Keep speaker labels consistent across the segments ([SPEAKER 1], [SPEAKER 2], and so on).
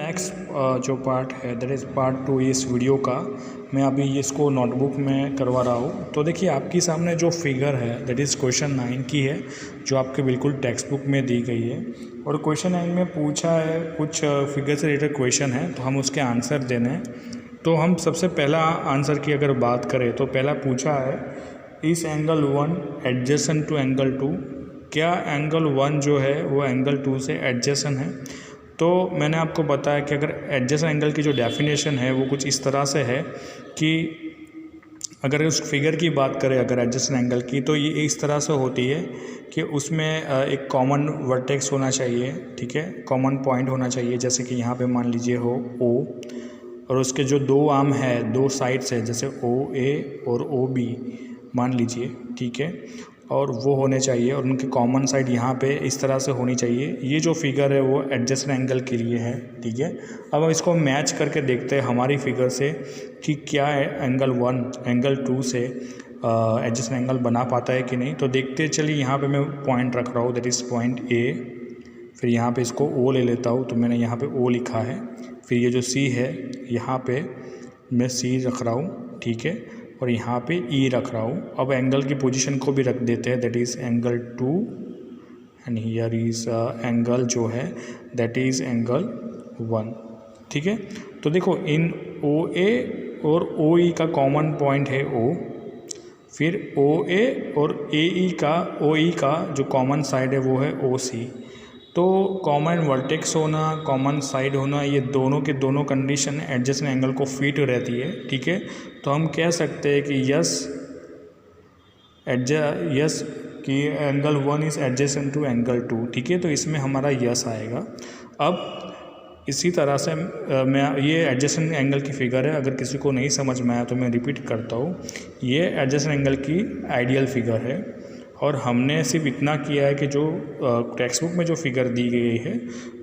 [SPEAKER 1] Next जो part है that is part 2 इस वीडियो का। मैं अभी इसको नोटबुक में करवा रहा हूँ। तो देखिए आपके सामने जो फिगर है दैट इज़ क्वेश्चन 9 की है, जो आपके बिल्कुल टेक्स्ट बुक में दी गई है। और क्वेश्चन 9 में पूछा है कुछ फिगर से रिलेटेड क्वेश्चन है, तो हम उसके आंसर देने हैं। तो हम सबसे पहला आंसर की अगर बात करें तो पहला पूछा है इस एंगल 1 एडजेसेंट टू एंगल 2। क्या एंगल 1 जो है वो एंगल 2 से एडजेसेंट है? तो मैंने आपको बताया कि अगर एडजेसेंट एंगल की जो डेफिनेशन है वो कुछ इस तरह से है कि अगर उस फिगर की बात करें अगर एडजेसेंट एंगल की, तो ये इस तरह से होती है कि उसमें एक कॉमन वर्टेक्स होना चाहिए, ठीक है, कॉमन पॉइंट होना चाहिए। जैसे कि यहाँ पे मान लीजिए हो O, और उसके जो दो आर्म है, दो साइड्स है, जैसे OA और OB मान लीजिए, ठीक है, और वो होने चाहिए और उनके कॉमन साइड यहाँ पे इस तरह से होनी चाहिए। ये जो फिगर है वो एडजेसेंट एंगल के लिए है, ठीक है। अब हम इसको मैच करके देखते हैं हमारी फिगर से कि क्या एंगल 1 एंगल 2 से एडजेसेंट एंगल बना पाता है कि नहीं। तो देखते चलिए, यहाँ पे मैं पॉइंट रख रहा हूँ दैट इज़ पॉइंट A, फिर यहाँ पे इसको O ले लेता हूँ, तो मैंने यहाँ पे O लिखा है। फिर ये जो C है यहाँ पे मैं C रख रहा हूँ, ठीक है, और यहाँ पे E रख रहा हूँ। अब एंगल की पोजीशन को भी रख देते हैं that is angle 2 and here is angle जो है दैट इज़ एंगल 1, ठीक है। तो देखो इन OA और OE का कॉमन पॉइंट है O, फिर OA और OE का जो कॉमन साइड है वो है OC। तो कॉमन वर्टेक्स होना, कॉमन साइड होना, ये दोनों के दोनों कंडीशन एडजेसेंट एंगल को फिट रहती है, ठीक है। तो हम कह सकते हैं कि यस कि angle 1 is adjacent to angle 2, ठीक है। तो इसमें हमारा यस आएगा। अब इसी तरह से मैं ये एडजेसेंट एंगल की फिगर है, अगर किसी को नहीं समझ में आया तो मैं रिपीट करता हूँ। ये एडजेसेंट एंगल की आइडियल फिगर है और हमने सिर्फ इतना किया है कि जो टेक्स्ट बुक में जो फिगर दी गई है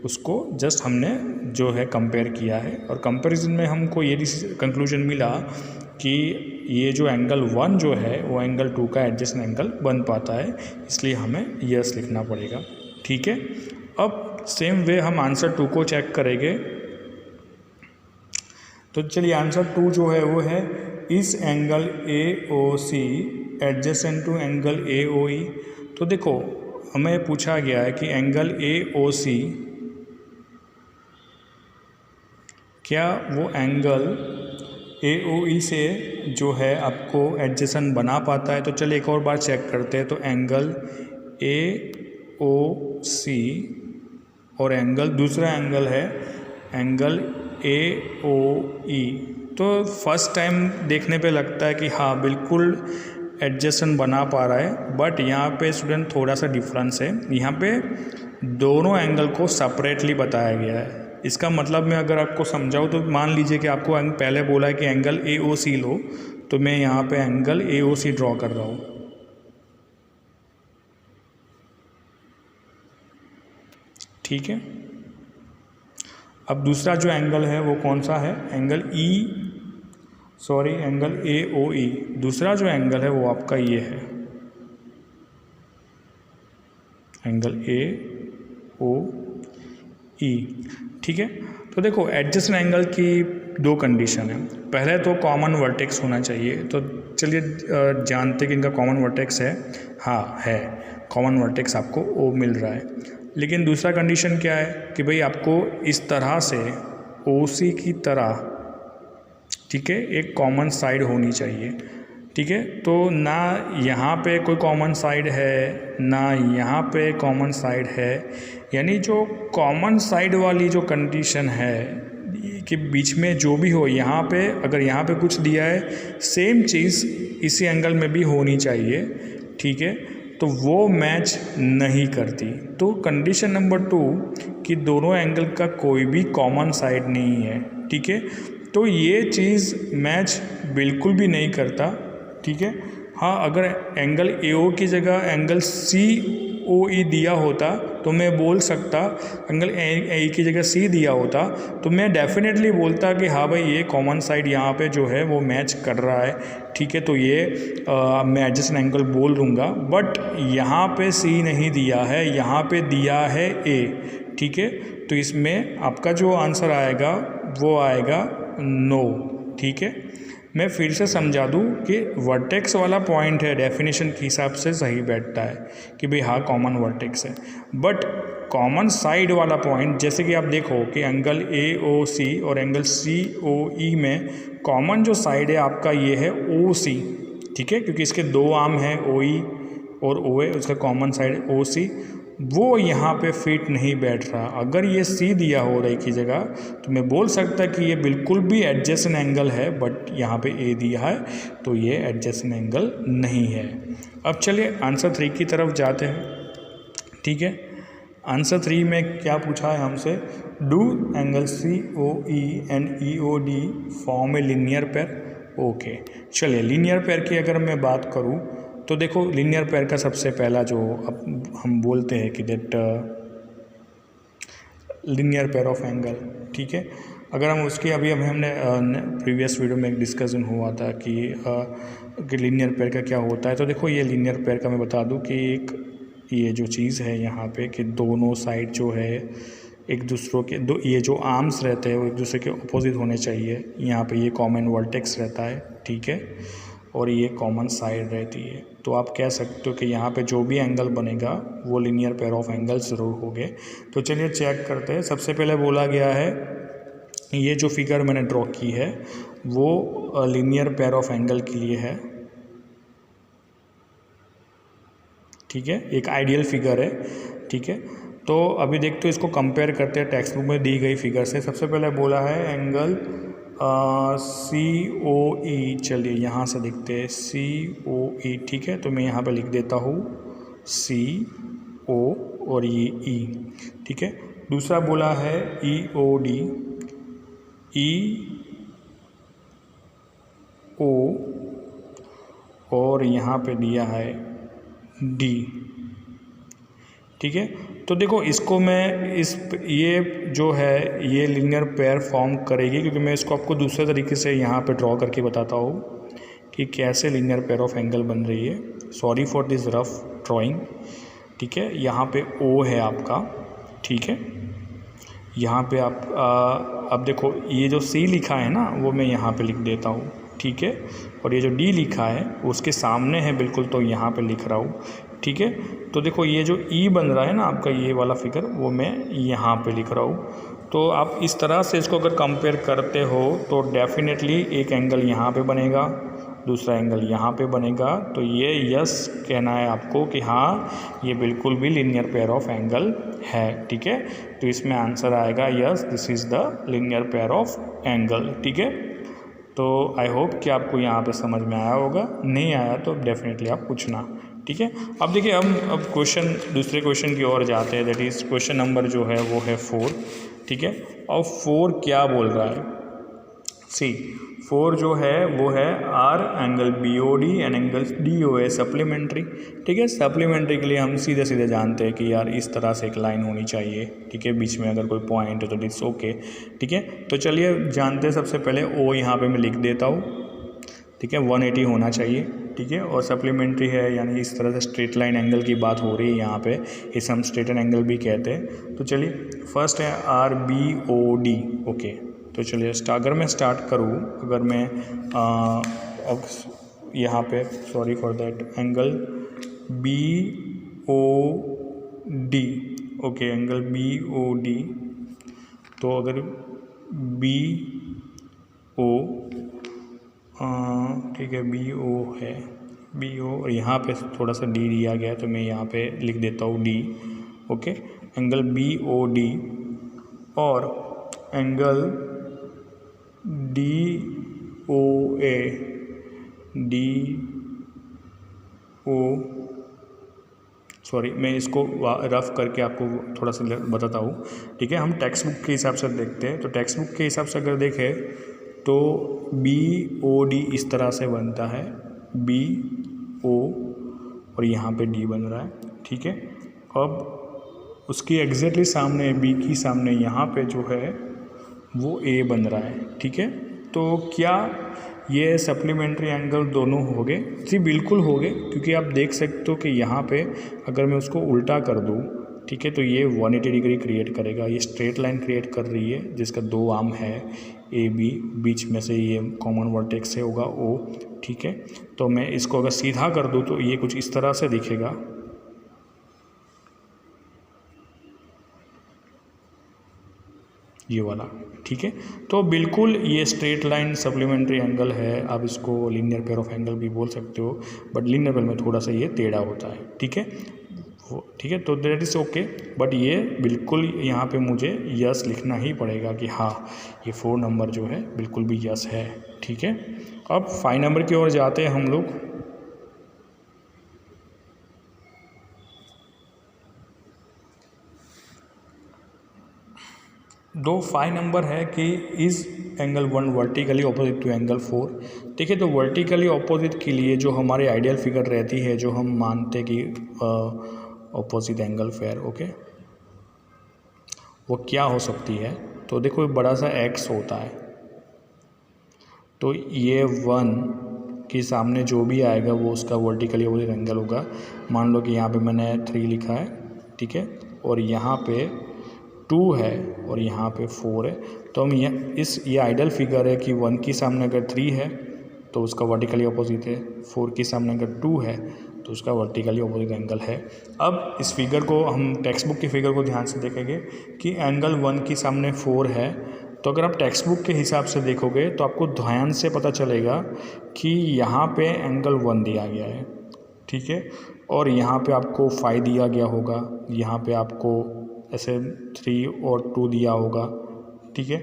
[SPEAKER 1] उसको जस्ट हमने जो है कंपेयर किया है, और कंपैरिजन में हमको ये कंक्लूजन मिला कि ये जो एंगल 1 जो है वो एंगल 2 का एडजेसेंट एंगल बन पाता है, इसलिए हमें यस लिखना पड़ेगा, ठीक है। अब सेम वे हम आंसर 2 को चेक करेंगे। तो चलिए आंसर 2 जो है वो है इस angle AOC adjacent to angle AOE। तो देखो हमें पूछा गया है कि एंगल AOC क्या वो एंगल AOE से जो है आपको एडजेसेंट बना पाता है। तो चलिए एक और बार चेक करते हैं। तो एंगल AOC और एंगल दूसरा एंगल है एंगल AOE। तो फर्स्ट टाइम देखने पे लगता है कि हाँ बिल्कुल एडजेसेंट बना पा रहा है, बट यहाँ पे स्टूडेंट थोड़ा सा डिफरेंस है। यहाँ पे दोनों एंगल को सेपरेटली बताया गया है। इसका मतलब मैं अगर आपको समझाऊँ तो मान लीजिए कि आपको पहले बोला है कि एंगल AOC लो, तो मैं यहाँ पे एंगल AOC ड्रॉ कर रहा हूँ, ठीक है। अब दूसरा जो एंगल है वो कौन सा है, एंगल एंगल AOE। दूसरा जो एंगल है वो आपका ये है एंगल AOE, ठीक है। तो देखो एडजेसेंट एंगल की दो कंडीशन है। पहले तो कॉमन वर्टेक्स होना चाहिए। तो चलिए जानते कि इनका कॉमन वर्टेक्स है, हाँ है, कॉमन वर्टेक्स आपको O मिल रहा है। लेकिन दूसरा कंडीशन क्या है कि भाई आपको इस तरह से OC की तरह, ठीक है, एक कॉमन साइड होनी चाहिए, ठीक है। तो ना यहाँ पे कोई कॉमन साइड है ना यहाँ पे कॉमन साइड है, यानी जो कॉमन साइड वाली जो कंडीशन है कि बीच में जो भी हो, यहाँ पे अगर यहाँ पे कुछ दिया है सेम चीज़ इसी एंगल में भी होनी चाहिए, ठीक है। तो वो मैच नहीं करती। तो कंडीशन नंबर 2 कि दोनों एंगल का कोई भी कॉमन साइड नहीं है, ठीक है, तो ये चीज़ मैच बिल्कुल भी नहीं करता, ठीक है। हाँ अगर एंगल AO की जगह एंगल COE दिया होता तो मैं बोल सकता, एंगल A की जगह C दिया होता तो मैं डेफिनेटली बोलता कि हाँ भाई ये कॉमन साइड यहाँ पे जो है वो मैच कर रहा है, ठीक है। तो ये मैं एडजेसेंट एंगल बोल दूँगा, बट यहाँ पे C नहीं दिया है, यहाँ पे दिया है A, ठीक है। तो इसमें आपका जो आंसर आएगा वो आएगा नो, ठीक है। मैं फिर से समझा दूँ कि वर्टेक्स वाला पॉइंट है डेफिनेशन के हिसाब से सही बैठता है कि भाई हाँ कॉमन वर्टेक्स है, बट कॉमन साइड वाला पॉइंट जैसे कि आप देखो कि एंगल AOC और एंगल COE में कॉमन जो साइड है आपका ये है OC, ठीक है, क्योंकि इसके दो आर्म हैं OE और OA, उसका कॉमन साइड OC, वो यहाँ पे फिट नहीं बैठ रहा। अगर ये C दिया हो रहा है की जगह तो मैं बोल सकता कि ये बिल्कुल भी एडजेसेंट एंगल है, बट यहाँ पे A दिया है तो ये एडजेसेंट एंगल नहीं है। अब चलिए आंसर 3 की तरफ जाते हैं, ठीक है। आंसर 3 में क्या पूछा है हमसे, do angle COE and EOD form a linear pair. Okay, चलिए लीनियर पेयर की अगर मैं बात करूँ तो देखो लीनियर पेयर का सबसे पहला जो अब हम बोलते हैं कि that linear pair of angle, ठीक है। अगर हम उसकी अभी हमने प्रीवियस वीडियो में एक डिस्कशन हुआ था कि लीनियर पेयर का क्या होता है। तो देखो ये लीनियर पेयर का मैं बता दूं कि एक ये जो चीज़ है यहाँ पे कि दोनों साइड जो है एक दूसरों के दो, ये जो आर्म्स रहते हैं वो एक दूसरे के अपोजिट होने चाहिए। यहाँ पे ये कॉमन वर्टेक्स रहता है, ठीक है, और ये कॉमन साइड रहती है। तो आप कह सकते हो कि यहाँ पे जो भी एंगल बनेगा वो लीनियर पेयर ऑफ एंगल ज़रूर होंगे। तो चलिए चेक करते हैं। सबसे पहले बोला गया है ये जो फिगर मैंने ड्रॉ की है वो लीनियर पेयर ऑफ एंगल के लिए है, ठीक है, एक आइडियल फिगर है, ठीक है। तो अभी देखते हो इसको कंपेयर करते हैं टेक्स्ट बुक में दी गई फिगर से। सबसे पहले बोला है एंगल COE, चलिए यहाँ से देखते हैं COE, ठीक है। तो मैं यहाँ पे लिख देता हूँ CO और ये E, ठीक है। दूसरा बोला है EOD, EO और यहाँ पे दिया है D, ठीक है। तो देखो इसको मैं ये जो है ये लीनियर पेयर फॉर्म करेगी, क्योंकि मैं इसको आपको दूसरे तरीके से यहाँ पे ड्रॉ करके बताता हूँ कि कैसे लीनियर पेयर ऑफ एंगल बन रही है। Sorry for this rough drawing, ठीक है। यहाँ पे O है आपका, ठीक है। यहाँ पे आप अब देखो ये जो C लिखा है ना वो मैं यहाँ पे लिख देता हूँ, ठीक है, और ये जो D लिखा है उसके सामने है बिल्कुल, तो यहाँ पे लिख रहा हूँ, ठीक है। तो देखो ये जो E बन रहा है ना आपका ये वाला फिगर वो मैं यहाँ पे लिख रहा हूँ। तो आप इस तरह से इसको अगर कंपेयर करते हो तो डेफिनेटली एक एंगल यहाँ पे बनेगा, दूसरा एंगल यहाँ पे बनेगा। तो ये यस कहना है आपको कि हाँ ये बिल्कुल भी लीनियर पेयर ऑफ एंगल है, ठीक है। तो इसमें आंसर आएगा yes, this is the linear pair of angle, ठीक है। तो आई होप कि आपको यहाँ पे समझ में आया होगा, नहीं आया तो डेफिनेटली आप पूछना, ठीक है। अब देखिए अब क्वेश्चन दूसरे क्वेश्चन की ओर जाते हैं, दैट इज़ क्वेश्चन नंबर जो है वो है 4, ठीक है। और 4 क्या बोल रहा है, सी 4 जो है वो है R angle BOD and angle DOA supplementary, ठीक है। सप्लीमेंट्री के लिए हम सीधे सीधे जानते हैं कि यार इस तरह से एक लाइन होनी चाहिए, ठीक है, बीच में अगर कोई पॉइंट है तो इट्स ओके, ठीक है। तो चलिए जानते हैं सबसे पहले O यहाँ पे मैं लिख देता हूँ, ठीक है, 180 होना चाहिए, ठीक है। और सप्लीमेंट्री है यानी इस तरह से स्ट्रेट लाइन एंगल की बात हो रही है यहाँ पे, इसे हम स्ट्रेटन एंगल भी कहते हैं। तो चलिए फर्स्ट है RBOD, ओके। तो चलिए अगर मैं स्टार्ट करूँ, अगर मैं यहाँ पे sorry for that angle BOD, okay, angle BOD, तो अगर BO, ठीक है, BO है, BO और यहाँ पे थोड़ा सा D दिया गया है तो मैं यहाँ पे लिख देता हूँ D, ओके। एंगल BOD और एंगल DOA, सॉरी मैं इसको रफ करके आपको थोड़ा सा बताता हूँ, ठीक है। हम टेक्स्ट बुक के हिसाब से देखते हैं, तो टेक्स्ट बुक के हिसाब से अगर देखें तो BOD इस तरह से बनता है, BO और यहाँ पे D बन रहा है, ठीक है। अब उसकी एग्जैक्टली सामने B की सामने यहाँ पे जो है वो A बन रहा है, ठीक है। तो क्या ये सप्लीमेंट्री एंगल दोनों हो गए? जी बिल्कुल हो गए, क्योंकि आप देख सकते हो कि यहाँ पे अगर मैं उसको उल्टा कर दूँ ठीक है। तो ये 180 डिग्री क्रिएट करेगा, ये स्ट्रेट लाइन क्रिएट कर रही है जिसका 2 आर्म है ए बी, बीच में से ये कॉमन वर्टेक्स से होगा ओ, ठीक है। तो मैं इसको अगर सीधा कर दूँ तो ये कुछ इस तरह से दिखेगा, ये वाला, ठीक है। तो बिल्कुल ये स्ट्रेट लाइन सप्लीमेंट्री एंगल है, आप इसको लीनियर पेयर ऑफ एंगल भी बोल सकते हो, बट लीनियर पेयर में थोड़ा सा ये टेढ़ा होता है, ठीक है। ठीक है, तो दैट इज़ ओके, बट ये बिल्कुल यहाँ पे मुझे यस लिखना ही पड़ेगा कि हाँ ये 4 नंबर जो है बिल्कुल भी यस है, ठीक है। अब 5 नंबर की ओर जाते हैं हम लोग। दो 5 नंबर है कि is angle 1 vertically opposite to angle 4। देखिए, तो वर्टिकली ऑपोजिट के लिए जो हमारी आइडियल फिगर रहती है, जो हम मानते कि ऑपोजिट एंगल फेयर, ओके, वो क्या हो सकती है। तो देखो बड़ा सा एक्स होता है, तो ये 1 के सामने जो भी आएगा वो उसका वर्टिकली ऑपोजिट एंगल होगा। मान लो कि यहाँ पे मैंने 3 लिखा है, ठीक है, और यहाँ पे 2 है और यहाँ पे 4 है, तो हम ये आइडियल फिगर है कि 1 के सामने अगर 3 है तो उसका वर्टिकली ऑपोजिट है, 4 के सामने अगर 2 है तो उसका वर्टिकली ऑपोजिट एंगल है। अब इस फिगर को हम टेक्स्ट बुक की फिगर को ध्यान से देखेंगे कि एंगल 1 के सामने 4 है, तो अगर आप टेक्स्ट बुक के हिसाब से देखोगे तो आपको ध्यान से पता चलेगा कि यहाँ पे एंगल 1 दिया गया है, ठीक है, और यहाँ पे आपको 5 दिया गया होगा, यहाँ पे आपको ऐसे 3 और 2 दिया होगा, ठीक है,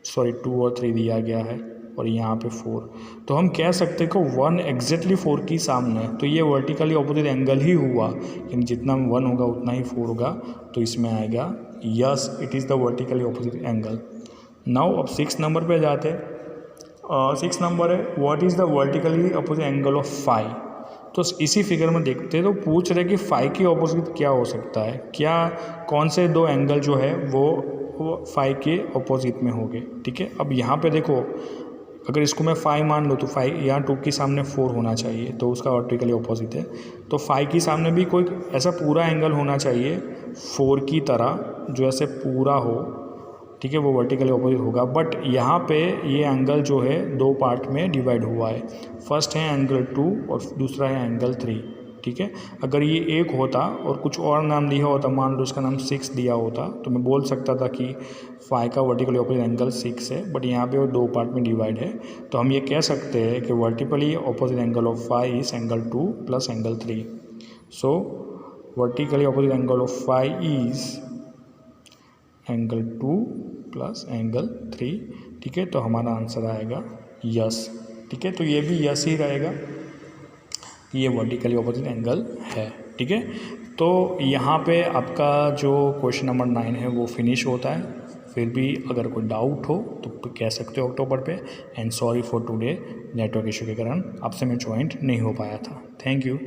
[SPEAKER 1] सॉरी 2 और 3 दिया गया है, और यहाँ पे 4। तो हम कह सकते हैं कि 1 एग्जैक्टली 4 की सामने, तो ये वर्टिकली ऑपोजिट एंगल ही हुआ, यानी जितना 1 होगा उतना ही 4 होगा, तो इसमें आएगा yes, it is the vertically opposite angle. Now अब 6 नंबर पे जाते हैं। 6 नंबर है what is the vertically opposite angle of 5। तो इसी फिगर में देखते हैं, तो पूछ रहे कि 5 की ऑपोजिट क्या हो सकता है, क्या कौन से 2 एंगल जो है वो 5 के ऑपोजिट में होंगे, ठीक है। अब यहाँ पे देखो, अगर इसको मैं 5 मान लूँ तो 5 यहाँ 2 के सामने 4 होना चाहिए, तो उसका वर्टिकली ऑपोजिट है। तो 5 के सामने भी कोई ऐसा पूरा एंगल होना चाहिए 4 की तरह, जो ऐसे पूरा हो, ठीक है, वो वर्टिकली ऑपोजिट होगा। बट यहाँ पे ये एंगल जो है 2 पार्ट में डिवाइड हुआ है, फर्स्ट है एंगल 2 और दूसरा है एंगल 3, ठीक है। अगर ये एक होता और कुछ और नाम दिया होता, मान लो इसका नाम 6 दिया होता, तो मैं बोल सकता था कि 5 का वर्टिकली ऑपोजिट एंगल 6 है, बट यहाँ पे वो 2 पार्ट में डिवाइड है, तो हम ये कह सकते हैं कि vertically opposite angle of 5 is angle 2 plus angle 3। So vertically opposite angle of 5 is angle 2 plus angle 3, ठीक है। तो हमारा आंसर आएगा यस, ठीक है। तो ये भी यस ही रहेगा, ये वर्टिकली ऑपोजिट एंगल है, ठीक है। तो यहाँ पे आपका जो क्वेश्चन नंबर 9 है वो फिनिश होता है। फिर भी अगर कोई डाउट हो तो कह सकते हो अक्टूबर पे। And sorry for today, network issue के कारण आपसे मैं ज्वाइंट नहीं हो पाया था। Thank you.